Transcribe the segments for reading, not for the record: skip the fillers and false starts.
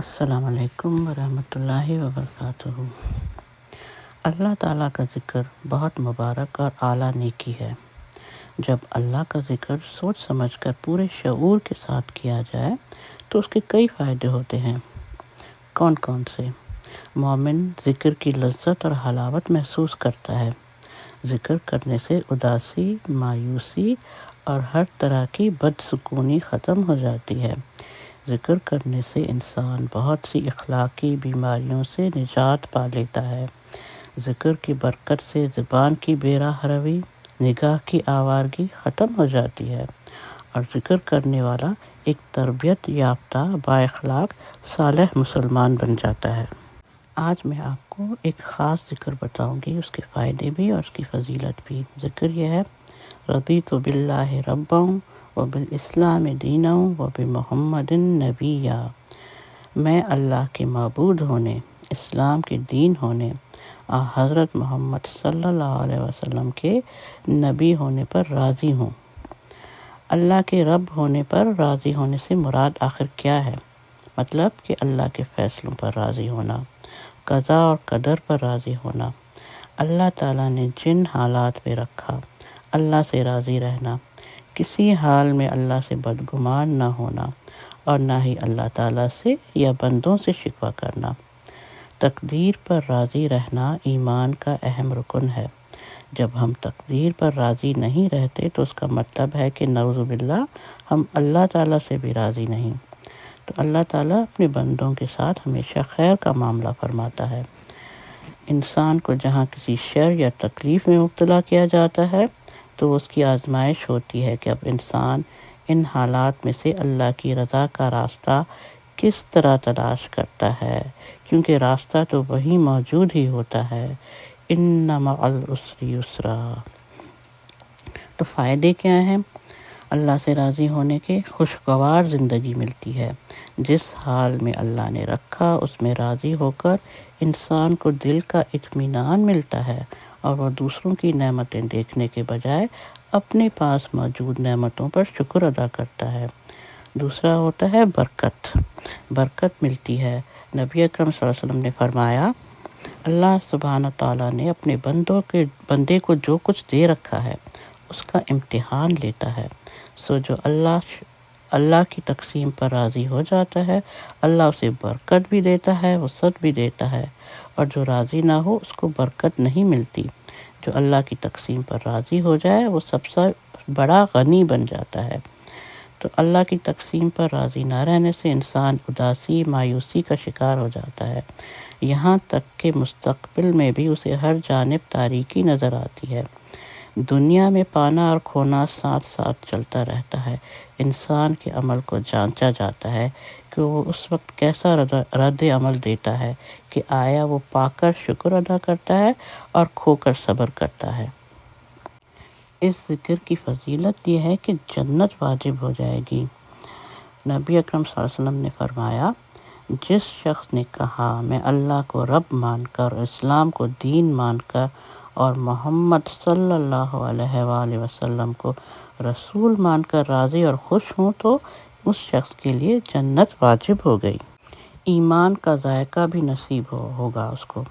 السلام علیکم ورحمۃ اللہ وبرکاتہ۔ اللہ تعالیٰ کا ذکر بہت مبارک اور اعلیٰ نیکی ہے۔ جب اللہ کا ذکر سوچ سمجھ کر پورے شعور کے ساتھ کیا جائے تو اس کے کئی فائدے ہوتے ہیں۔ کون کون سے؟ مومن ذکر کی لذت اور حلاوت محسوس کرتا ہے۔ ذکر کرنے سے اداسی، مایوسی اور ہر طرح کی بدسکونی ختم ہو جاتی ہے۔ ذکر کرنے سے انسان بہت سی اخلاقی بیماریوں سے نجات پا لیتا ہے۔ ذکر کی برکت سے زبان کی بے راہ روی، نگاہ کی آوارگی ختم ہو جاتی ہے اور ذکر کرنے والا ایک تربیت یافتہ با اخلاق صالح مسلمان بن جاتا ہے۔ آج میں آپ کو ایک خاص ذکر بتاؤں گی، اس کے فائدے بھی اور اس کی فضیلت بھی۔ ذکر یہ ہے: رضیت باللہ ربا وبالاسلام دینا وبمحمد نبیا۔ میں اللہ کے معبود ہونے، اسلام کے دین ہونے اور حضرت محمد صلی اللہ علیہ وسلم کے نبی ہونے پر راضی ہوں۔ اللہ کے رب ہونے پر راضی ہونے سے مراد آخر کیا ہے؟ مطلب کہ اللہ کے فیصلوں پر راضی ہونا، قضاء اور قدر پر راضی ہونا، اللہ تعالیٰ نے جن حالات میں رکھا اللہ سے راضی رہنا، کسی حال میں اللہ سے بدگمان نہ ہونا اور نہ ہی اللہ تعالیٰ سے یا بندوں سے شکوہ کرنا۔ تقدیر پر راضی رہنا ایمان کا اہم رکن ہے۔ جب ہم تقدیر پر راضی نہیں رہتے تو اس کا مطلب ہے کہ نعوذ باللہ ہم اللہ تعالیٰ سے بھی راضی نہیں۔ تو اللہ تعالیٰ اپنے بندوں کے ساتھ ہمیشہ خیر کا معاملہ فرماتا ہے۔ انسان کو جہاں کسی شر یا تکلیف میں مبتلا کیا جاتا ہے تو اس کی آزمائش ہوتی ہے کہ اب انسان ان حالات میں سے اللہ کی رضا کا راستہ کس طرح تلاش کرتا ہے، کیونکہ راستہ تو وہی موجود ہی ہوتا ہے۔ ان مع العسر یسرا۔ تو فائدے کیا ہیں؟ اللہ سے راضی ہونے کے خوشگوار زندگی ملتی ہے۔ جس حال میں اللہ نے رکھا اس میں راضی ہو کر انسان کو دل کا اطمینان ملتا ہے اور وہ دوسروں کی نعمتیں دیکھنے کے بجائے اپنے پاس موجود نعمتوں پر شکر ادا کرتا ہے۔ دوسرا ہوتا ہے برکت۔ برکت ملتی ہے۔ نبی اکرم صلی اللہ علیہ وسلم نے فرمایا، اللہ سبحانہ تعالیٰ نے اپنے بندے کو جو کچھ دے رکھا ہے اس کا امتحان لیتا ہے۔ سو جو اللہ کی تقسیم پر راضی ہو جاتا ہے، اللہ اسے برکت بھی دیتا ہے، وسعت بھی دیتا ہے، اور جو راضی نہ ہو اس کو برکت نہیں ملتی۔ جو اللہ کی تقسیم پر راضی ہو جائے وہ سب سے بڑا غنی بن جاتا ہے۔ تو اللہ کی تقسیم پر راضی نہ رہنے سے انسان اداسی، مایوسی کا شکار ہو جاتا ہے، یہاں تک کہ مستقبل میں بھی اسے ہر جانب تاریکی نظر آتی ہے۔ دنیا میں پانا اور کھونا ساتھ ساتھ چلتا رہتا ہے۔ انسان کے عمل کو جانچا جاتا ہے کہ وہ اس وقت کیسا رد عمل دیتا ہے کہ آیا وہ پا کر شکر ادا کرتا ہے اور کھو کر صبر کرتا ہے۔ اس ذکر کی فضیلت یہ ہے کہ جنت واجب ہو جائے گی۔ نبی اکرم صلی اللہ علیہ وسلم نے فرمایا، جس شخص نے کہا میں اللہ کو رب مان کر، اسلام کو دین مان کر اور محمد صلی اللہ علیہ وآلہ وسلم کو رسول مان کر راضی اور خوش ہوں تو اس شخص کے لیے جنت واجب ہو گئی۔ ایمان کا ذائقہ بھی نصیب ہوگا اس کو۔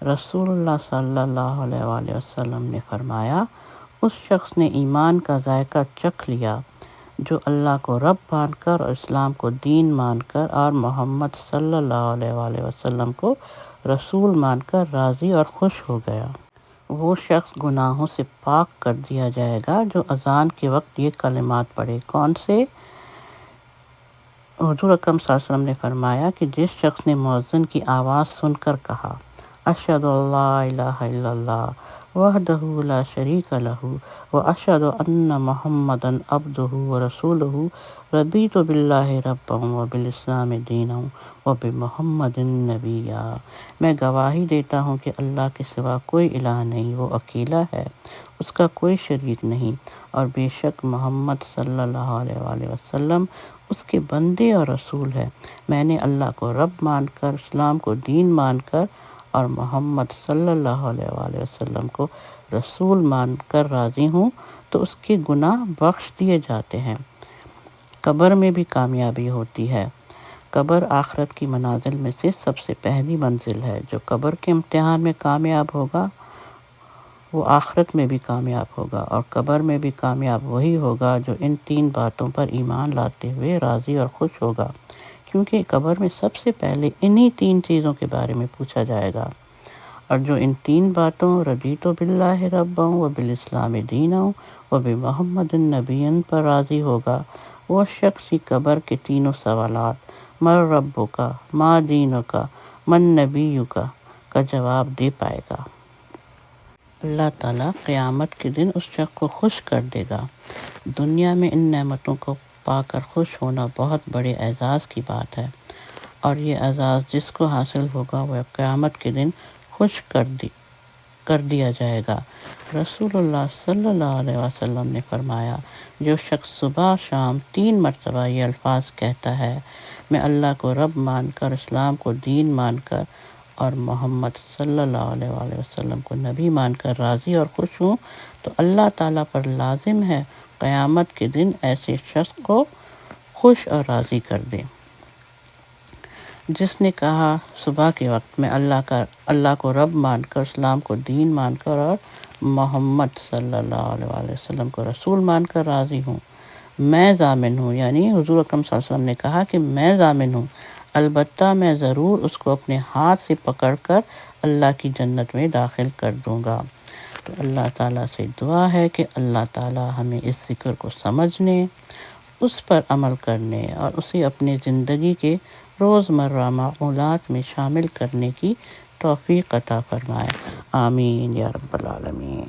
رسول اللہ صلی اللہ علیہ وآلہ وسلم نے فرمایا، اس شخص نے ایمان کا ذائقہ چکھ لیا جو اللہ کو رب مان کر اور اسلام کو دین مان کر اور محمد صلی اللہ علیہ وآلہ وسلم کو رسول مان کر راضی اور خوش ہو گیا۔ وہ شخص گناہوں سے پاک کر دیا جائے گا جو اذان کے وقت یہ کلمات پڑھے۔ کون سے؟ حضور اکرم صلی اللہ علیہ وسلم نے فرمایا کہ جس شخص نے مؤذن کی آواز سن کر کہا، اشہد ان لا الہ الا اللہ وحدہ لا شریک لہ واشہد ان محمدا عبدہ ورسولہ، رضیت باللہ ربا وبالاسلام دینا وبمحمد نبیا۔ میں گواہی دیتا ہوں کہ اللہ کے سوا کوئی الہ نہیں، وہ اکیلا ہے، اس کا کوئی شریک نہیں، اور بے شک محمد صلی اللہ علیہ وآلہ وسلم اس کے بندے اور رسول ہے۔ میں نے اللہ کو رب مان کر، اسلام کو دین مان کر اور محمد صلی اللہ علیہ وآلہ وسلم کو رسول مان کر راضی ہوں تو اس کے گناہ بخش دیے جاتے ہیں، قبر میں بھی کامیابی ہوتی ہے۔ قبر آخرت کی منازل میں سے سب سے پہلی منزل ہے۔ جو قبر کے امتحان میں کامیاب ہوگا وہ آخرت میں بھی کامیاب ہوگا، اور قبر میں بھی کامیاب وہی ہوگا جو ان 3 باتوں پر ایمان لاتے ہوئے راضی اور خوش ہوگا، کیونکہ قبر میں سب سے پہلے انہی 3 چیزوں کے بارے میں پوچھا جائے گا، اور جو ان 3 باتوں رضیت باللہ ربا وبالاسلام دینا وبمحمد نبی پر راضی ہوگا، وہ شخص ہی قبر کے تینوں سوالات من ربک ما دینک من نبیک کا جواب دے پائے گا۔ اللہ تعالیٰ قیامت کے دن اس شخص کو خوش کر دے گا۔ دنیا میں ان نعمتوں کو پا کر خوش ہونا بہت بڑے اعزاز کی بات ہے، اور یہ اعزاز جس کو حاصل ہوگا وہ قیامت کے دن خوش کر دیا جائے گا۔ رسول اللہ صلی اللہ علیہ وسلم نے فرمایا، جو شخص صبح شام 3 مرتبہ یہ الفاظ کہتا ہے، میں اللہ کو رب مان کر، اسلام کو دین مان کر اور محمد صلی اللہ علیہ وآلہ وسلم کو نبی مان کر راضی اور خوش ہوں، تو اللہ تعالیٰ پر لازم ہے قیامت کے دن ایسے شخص کو خوش اور راضی کر دے۔ جس نے کہا صبح کے وقت میں اللہ کو رب مان کر، اسلام کو دین مان کر اور محمد صلی اللہ علیہ وآلہ وسلم کو رسول مان کر راضی ہوں، میں ضامن ہوں، یعنی حضور اکرم صلی اللہ علیہ وسلم نے کہا کہ میں ضامن ہوں، البتہ میں ضرور اس کو اپنے ہاتھ سے پکڑ کر اللہ کی جنت میں داخل کر دوں گا۔ تو اللہ تعالیٰ سے دعا ہے کہ اللہ تعالیٰ ہمیں اس ذکر کو سمجھنے، اس پر عمل کرنے اور اسے اپنی زندگی کے روزمرہ معمولات میں شامل کرنے کی توفیق عطا فرمائے۔ آمین یا رب العالمین۔